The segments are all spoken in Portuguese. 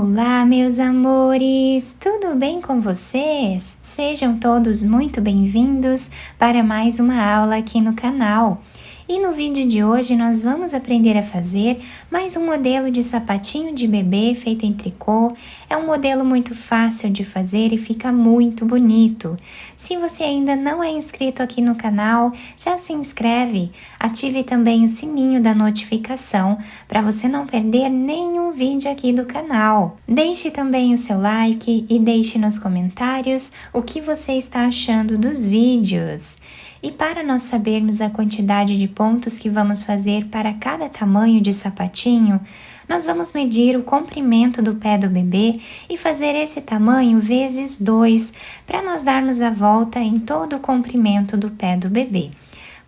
Olá, meus amores! Tudo bem com vocês? Sejam todos muito bem-vindos para mais uma aula aqui no canal. E no vídeo de hoje nós vamos aprender a fazer mais um modelo de sapatinho de bebê feito em tricô. É um modelo muito fácil de fazer e fica muito bonito. Se você ainda não é inscrito aqui no canal, já se inscreve. Ative também o sininho da notificação para você não perder nenhum vídeo aqui do canal. Deixe também o seu like e deixe nos comentários o que você está achando dos vídeos. E para nós sabermos a quantidade de pontos que vamos fazer para cada tamanho de sapatinho, nós vamos medir o comprimento do pé do bebê e fazer esse tamanho vezes 2, para nós darmos a volta em todo o comprimento do pé do bebê.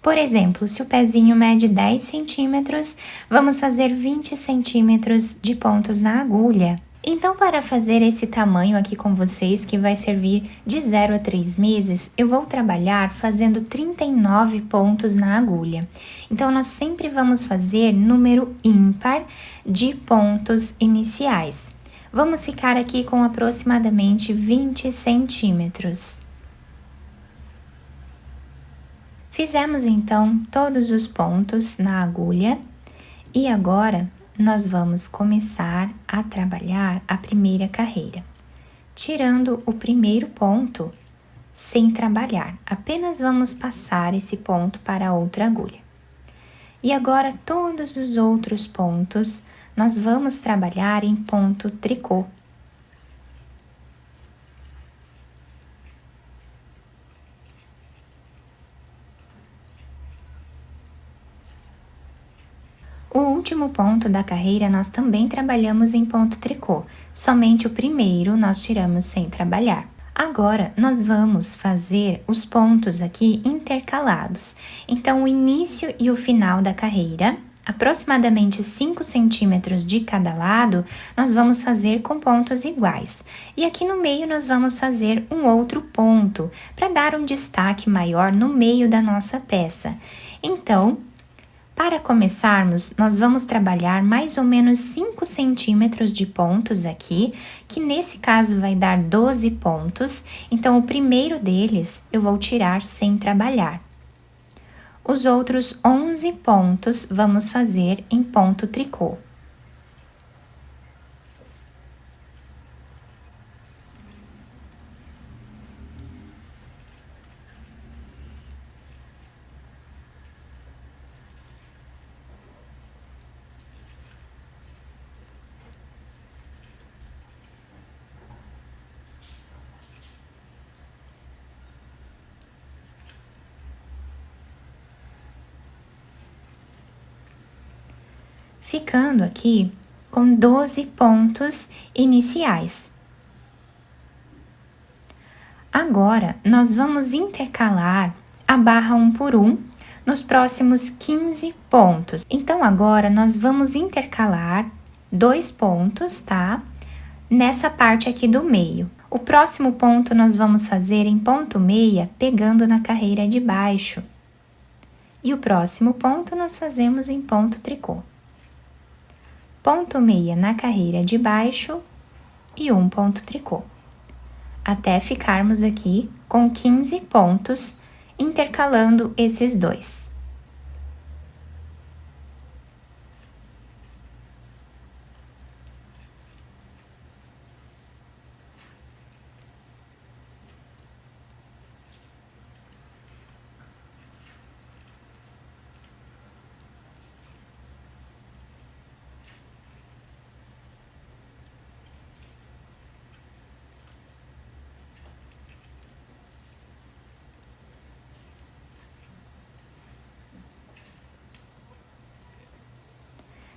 Por exemplo, se o pezinho mede 10 centímetros, vamos fazer 20 centímetros de pontos na agulha. Então, para fazer esse tamanho aqui com vocês, que vai servir de 0 a 3 meses, eu vou trabalhar fazendo 39 pontos na agulha. Então, nós sempre vamos fazer número ímpar de pontos iniciais. Vamos ficar aqui com aproximadamente 20 centímetros. Fizemos, então, todos os pontos na agulha e agora nós vamos começar a trabalhar a primeira carreira, tirando o primeiro ponto sem trabalhar, apenas vamos passar esse ponto para outra agulha. E agora todos os outros pontos nós vamos trabalhar em ponto tricô. O último ponto da carreira nós também trabalhamos em ponto tricô, somente o primeiro nós tiramos sem trabalhar. Agora, nós vamos fazer os pontos aqui intercalados. Então, o início e o final da carreira, aproximadamente 5 centímetros de cada lado, nós vamos fazer com pontos iguais. E aqui no meio nós vamos fazer um outro ponto, para dar um destaque maior no meio da nossa peça. Então, para começarmos, nós vamos trabalhar mais ou menos 5 centímetros de pontos aqui, que nesse caso vai dar 12 pontos, então o primeiro deles eu vou tirar sem trabalhar. Os outros 11 pontos vamos fazer em ponto tricô. Ficando aqui com 12 pontos iniciais. Agora, nós vamos intercalar a barra 1 por 1 nos próximos 15 pontos. Então, agora, nós vamos intercalar 2 pontos, tá? Nessa parte aqui do meio. O próximo ponto nós vamos fazer em ponto meia, pegando na carreira de baixo. E o próximo ponto nós fazemos em ponto tricô. Ponto meia na carreira de baixo e um ponto tricô, até ficarmos aqui com 15 pontos, intercalando esses dois.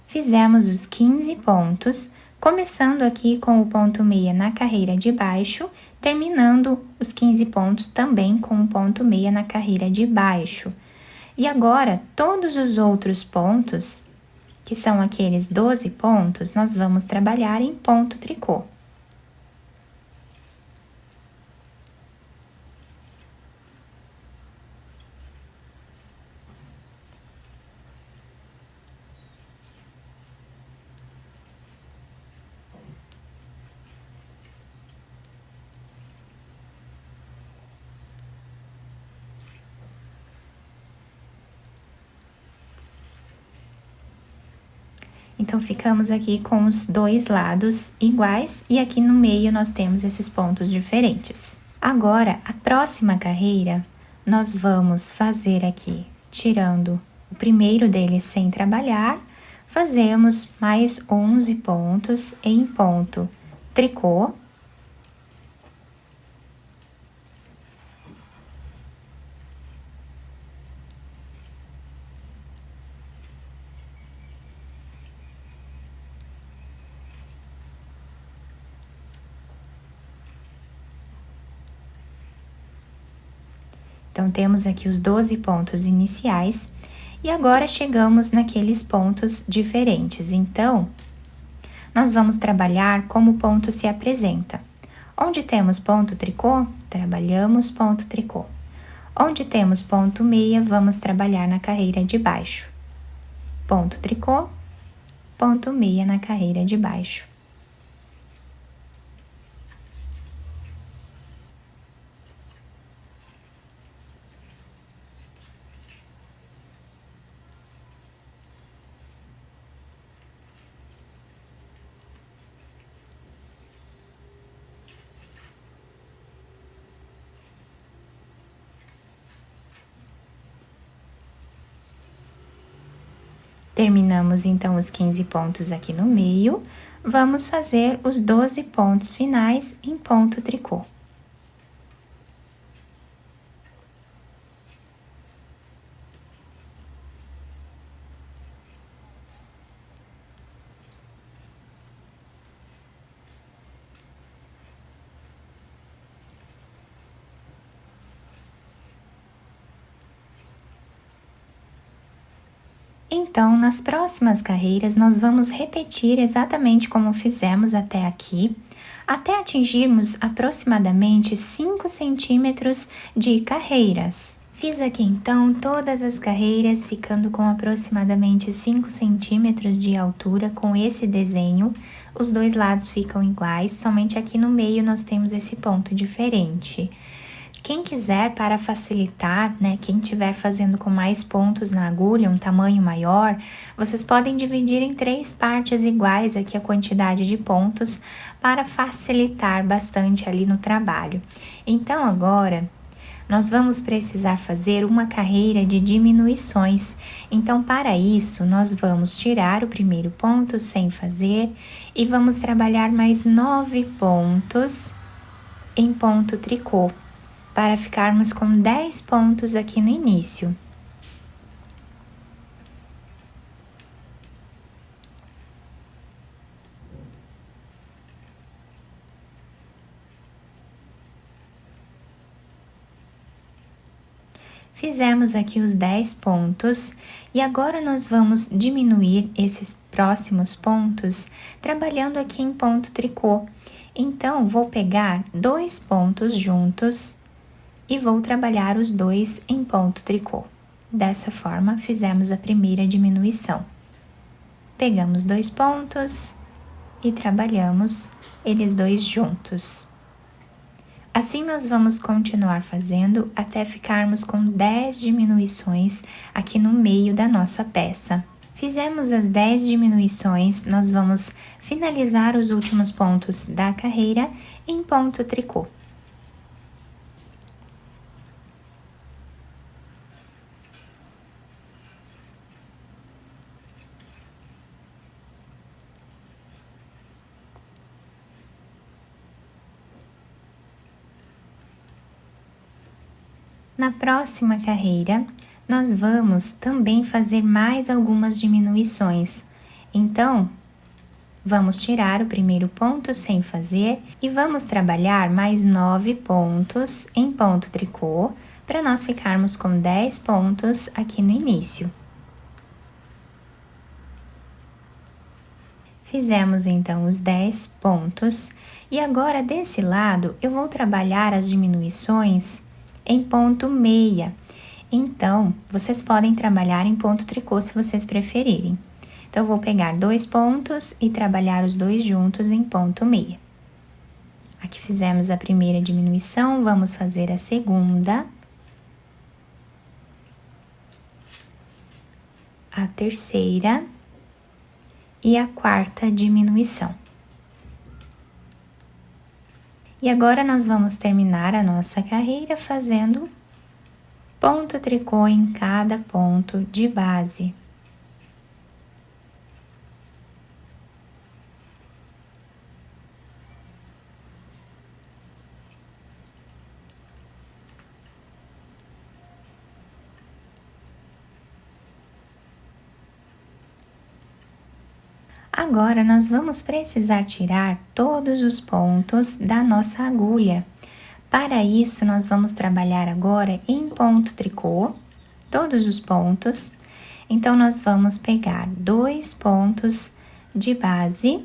Fizemos os 15 pontos, começando aqui com o ponto meia na carreira de baixo, terminando os 15 pontos também com o ponto meia na carreira de baixo. E agora, todos os outros pontos, que são aqueles 12 pontos, nós vamos trabalhar em ponto tricô. Então, ficamos aqui com os dois lados iguais e aqui no meio nós temos esses pontos diferentes. Agora, a próxima carreira, nós vamos fazer aqui, tirando o primeiro deles sem trabalhar, fazemos mais 11 pontos em ponto tricô. Então, temos aqui os 12 pontos iniciais e agora chegamos naqueles pontos diferentes. Então, nós vamos trabalhar como o ponto se apresenta. Onde temos ponto tricô, trabalhamos ponto tricô. Onde temos ponto meia, vamos trabalhar na carreira de baixo. Ponto tricô, ponto meia na carreira de baixo. Terminamos então os 15 pontos aqui no meio, vamos fazer os 12 pontos finais em ponto tricô. Então, nas próximas carreiras, nós vamos repetir exatamente como fizemos até aqui, até atingirmos aproximadamente 5 centímetros de carreiras. Fiz aqui então todas as carreiras, ficando com aproximadamente 5 centímetros de altura com esse desenho. Os dois lados ficam iguais, somente aqui no meio nós temos esse ponto diferente. Quem quiser, para facilitar, né, quem estiver fazendo com mais pontos na agulha, um tamanho maior, vocês podem dividir em 3 partes iguais aqui a quantidade de pontos para facilitar bastante ali no trabalho. Então, agora, nós vamos precisar fazer uma carreira de diminuições. Então, para isso, nós vamos tirar o primeiro ponto sem fazer e vamos trabalhar mais 9 pontos em ponto tricô, para ficarmos com 10 pontos aqui no início. Fizemos aqui os 10 pontos e agora nós vamos diminuir esses próximos pontos trabalhando aqui em ponto tricô. Então, vou pegar 2 pontos juntos e vou trabalhar os 2 em ponto tricô. Dessa forma, fizemos a primeira diminuição. Pegamos 2 pontos e trabalhamos eles 2 juntos. Assim, nós vamos continuar fazendo até ficarmos com 10 diminuições aqui no meio da nossa peça. Fizemos as 10 diminuições, nós vamos finalizar os últimos pontos da carreira em ponto tricô. Na próxima carreira, nós vamos também fazer mais algumas diminuições. Então, vamos tirar o primeiro ponto sem fazer e vamos trabalhar mais 9 pontos em ponto tricô, para nós ficarmos com 10 pontos aqui no início. Fizemos então os 10 pontos e agora desse lado eu vou trabalhar as diminuições em ponto meia. Então, vocês podem trabalhar em ponto tricô se vocês preferirem. Então, eu vou pegar 2 pontos e trabalhar os 2 juntos em ponto meia. Aqui fizemos a primeira diminuição, vamos fazer a segunda, a terceira e a quarta diminuição. E agora nós vamos terminar a nossa carreira fazendo ponto tricô em cada ponto de base. Agora, nós vamos precisar tirar todos os pontos da nossa agulha. Para isso, nós vamos trabalhar agora em ponto tricô, todos os pontos. Então, nós vamos pegar 2 pontos de base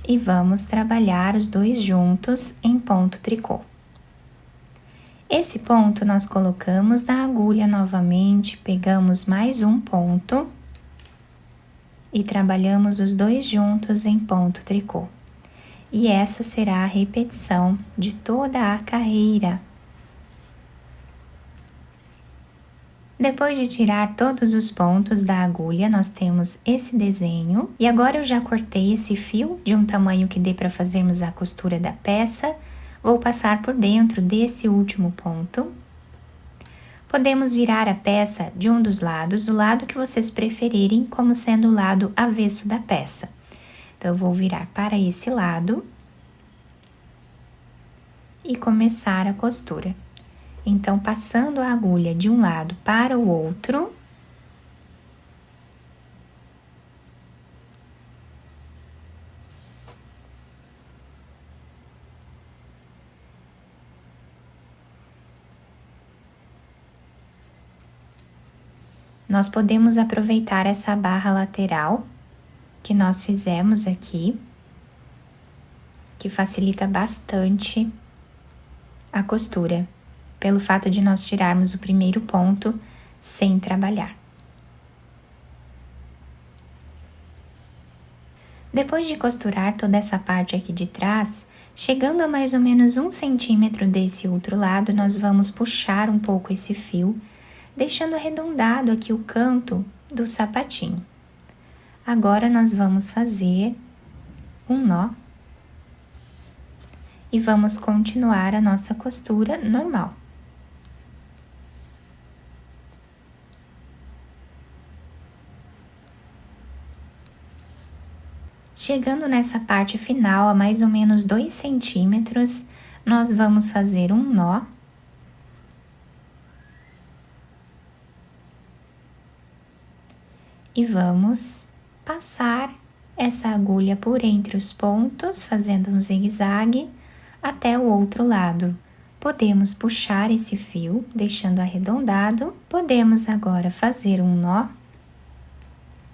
e vamos trabalhar os 2 juntos em ponto tricô. Esse ponto nós colocamos na agulha novamente, pegamos mais um ponto e trabalhamos os 2 juntos em ponto tricô. E essa será a repetição de toda a carreira. Depois de tirar todos os pontos da agulha, nós temos esse desenho. E agora eu já cortei esse fio de um tamanho que dê para fazermos a costura da peça. Vou passar por dentro desse último ponto. Podemos virar a peça de um dos lados, o lado que vocês preferirem, como sendo o lado avesso da peça. Então, eu vou virar para esse lado e começar a costura. Então, passando a agulha de um lado para o outro, nós podemos aproveitar essa barra lateral que nós fizemos aqui, que facilita bastante a costura, pelo fato de nós tirarmos o primeiro ponto sem trabalhar. Depois de costurar toda essa parte aqui de trás, chegando a mais ou menos 1 centímetro desse outro lado, nós vamos puxar um pouco esse fio, deixando arredondado aqui o canto do sapatinho. Agora, nós vamos fazer um nó e vamos continuar a nossa costura normal. Chegando nessa parte final, a mais ou menos 2 centímetros, nós vamos fazer um nó. E vamos passar essa agulha por entre os pontos, fazendo um zigue-zague até o outro lado. Podemos puxar esse fio, deixando arredondado. Podemos agora fazer um nó,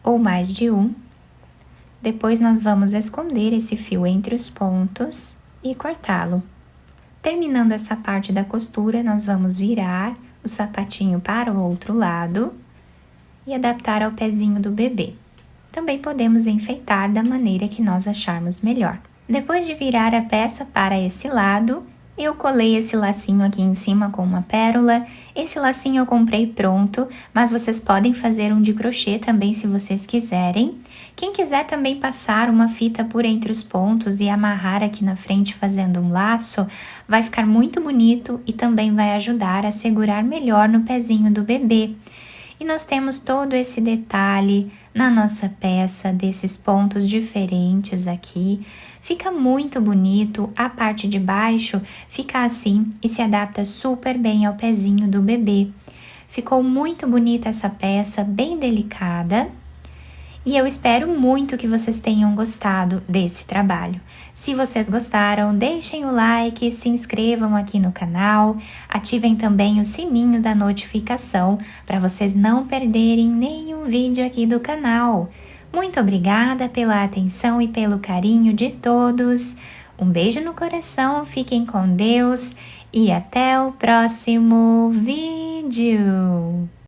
ou mais de um. Depois, nós vamos esconder esse fio entre os pontos e cortá-lo. Terminando essa parte da costura, nós vamos virar o sapatinho para o outro lado e adaptar ao pezinho do bebê. Também podemos enfeitar da maneira que nós acharmos melhor. Depois de virar a peça para esse lado, eu colei esse lacinho aqui em cima com uma pérola. Esse lacinho eu comprei pronto, mas vocês podem fazer um de crochê também se vocês quiserem. Quem quiser também passar uma fita por entre os pontos e amarrar aqui na frente fazendo um laço, vai ficar muito bonito e também vai ajudar a segurar melhor no pezinho do bebê. E nós temos todo esse detalhe na nossa peça, desses pontos diferentes aqui. Fica muito bonito, a parte de baixo fica assim e se adapta super bem ao pezinho do bebê. Ficou muito bonita essa peça, bem delicada. E eu espero muito que vocês tenham gostado desse trabalho. Se vocês gostaram, deixem o like, se inscrevam aqui no canal, ativem também o sininho da notificação para vocês não perderem nenhum vídeo aqui do canal. Muito obrigada pela atenção e pelo carinho de todos. Um beijo no coração, fiquem com Deus e até o próximo vídeo.